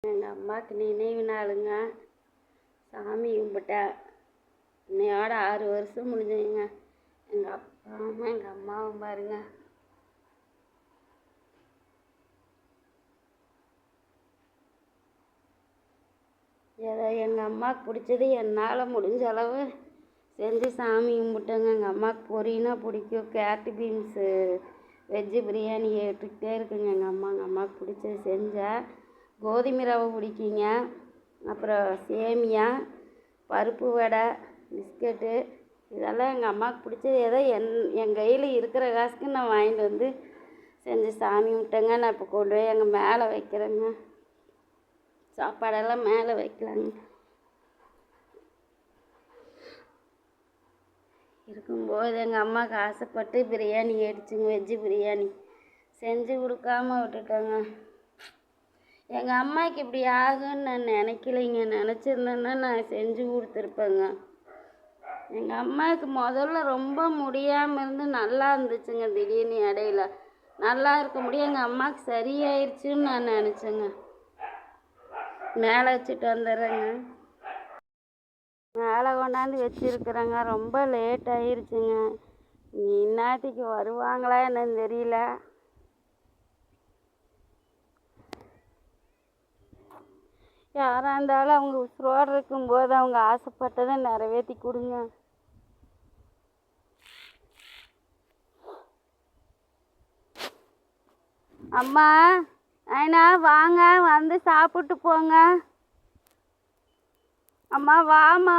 எங்கள் அம்மாவுக்கு நினைவு நாளுங்க. சாமி கும்பிட்டேன். இன்னையோட 6 வருஷம் முடிஞ்சுங்க. எங்கள் அப்பாவும் எங்கள் அம்மாவும் பாருங்க. ஏதோ எங்கள் அம்மாவுக்கு பிடிச்சது என்னால் முடிஞ்ச அளவு செஞ்சு சாமி கும்பிட்டேங்க. எங்கள் அம்மாவுக்கு பொரினா பிடிக்கும். கேரட்டு பீன்ஸு வெஜ்ஜு பிரியாணி ஏற்றுக்கிட்டே இருக்குங்க. எங்கள் அம்மாவுக்கு பிடிச்சது செஞ்சேன். கோதுமை ரவை பிடிக்குங்க. அப்புறம் சேமியா, பருப்பு வடை, பிஸ்கட்டு, இதெல்லாம் எங்கள் அம்மாவுக்கு பிடிச்சது. ஏதோ என் கையில் இருக்கிற காசுக்கு நான் வாங்கிட்டு வந்து செஞ்சு சாமி கும்பிட்டேங்க. நான் இப்போ கொண்டு போய் எங்கள் மேலே வைக்கிறேங்க. சாப்பாடெல்லாம் மேலே வைக்கலாங்க. இருக்கும்போது எங்கள் அம்மாவுக்கு ஆசைப்பட்டு பிரியாணி கேட்டுச்சுங்க. வெஜ்ஜு பிரியாணி செஞ்சு கொடுக்காம விட்டுட்டேங்க. எங்கள் அம்மாவுக்கு இப்படி ஆகுன்னு நான் நினைக்கலைங்க. நினச்சிருந்தேன்னா நான் செஞ்சு கொடுத்துருப்பேங்க. எங்கள் அம்மாவுக்கு முதல்ல ரொம்ப முடியாமல் இருந்து நல்லா இருந்துச்சுங்க. திடீர்னு இடையில நல்லா இருக்க முடியும் எங்கள் அம்மாவுக்கு சரியாயிருச்சுன்னு நான் நினச்சேங்க. மேலே வச்சுட்டு வந்துடுறேங்க. மேலே கொண்டாந்து வச்சுருக்குறேங்க. ரொம்ப லேட் ஆயிருச்சுங்க. நீ இந்நேரத்துக்கு வருவாங்களா என்னன்னு தெரியல. யாராக இருந்தாலும் அவங்க உசுரோடு இருக்கும்போது அவங்க ஆசைப்பட்டதை நிறைவேற்றி கொடுங்க. அம்மா, ஐனா வாங்க, வந்து சாப்பிட்டு போங்க. அம்மா வாம்மா.